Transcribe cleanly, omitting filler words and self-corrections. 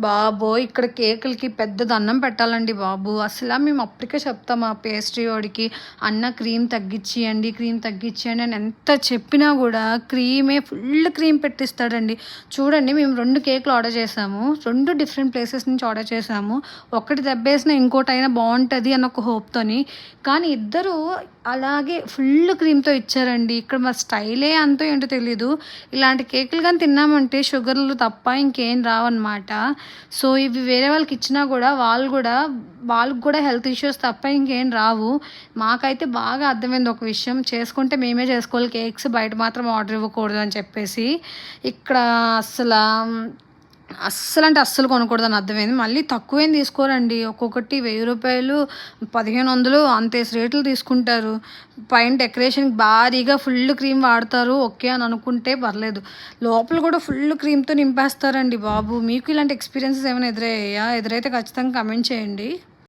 బాబోయ్! ఇక్కడ కేకులకి పెద్ద దండం పెట్టాలండి బాబు. అసల మేము అప్పటికే చెప్తాం ఆ పేస్ట్రీ వోడికి, "అన్న క్రీమ్ తగ్గిచ్చియండి, క్రీమ్ తగ్గిచ్చియండి" అని ఎంత చెప్పినా గూడా ఫుల్ క్రీమ్ పెట్టిస్తాడండి. చూడండి, మేము 2 కేకులు ఆర్డర్ చేసాము. 2 డిఫరెంట్ ప్లేసెస్ నుంచి ఆర్డర్ చేసాము. ఒకటి దెబ్బేసినా ఇంకోటైనా బావుంటది అన్న ఒక హోప్‌తోని. కానీ ఇద్దరూ అలాగే ఫుల్ క్రీమ్‌తో ఇచ్చారండి. ఇక్కడ మా స్టైలే అంతో ఏంటో తెలీదు. ఇలాంటి కేకులు గాని తిన్నామంటే షుగర్‌లు తప్ప ఇంకేం రావన్నమాట. సో, ఇవి వేరే వాళ్ళకిచ్చినా గూడా వాళ్ళకి గూడా హెల్త్ ఇష్యూస్ తప్ప ఇంకేం రావు. మాకైతే బాగా అర్థమైంది ఒక విషయం. చేసుకుంటే మేమే చేసుకోవాలి కేక్స్. బయట మాత్రం ఆర్డర్ ఇవ్వకూడదు అని చెప్పేసి. ఇక్కడ అస్సలా అస్సలంటే అస్సలు కొనకూడదని అర్థమైంది. మళ్ళీ తక్కువేం తీసుకోరండి. ఒక్కొక్కటి రూ. 1000, 1500 అంతేసి రేట్లు తీసుకుంటారు. పైన డెకరేషన్‌కి భారీగా ఫుల్ క్రీమ్ వాడతారు. ఓకే అని అనుకుంటే పర్లేదు. లోపల కూడా ఫుల్ క్రీమ్‌తో నింపేస్తారండి బాబు. మీకు ఇలాంటి ఎక్స్‌పీరియన్సెస్ ఏమైనా ఎదురయ్యాయా? ఎదురైతే ఖచ్చితంగా కమెంట్ చేయండి.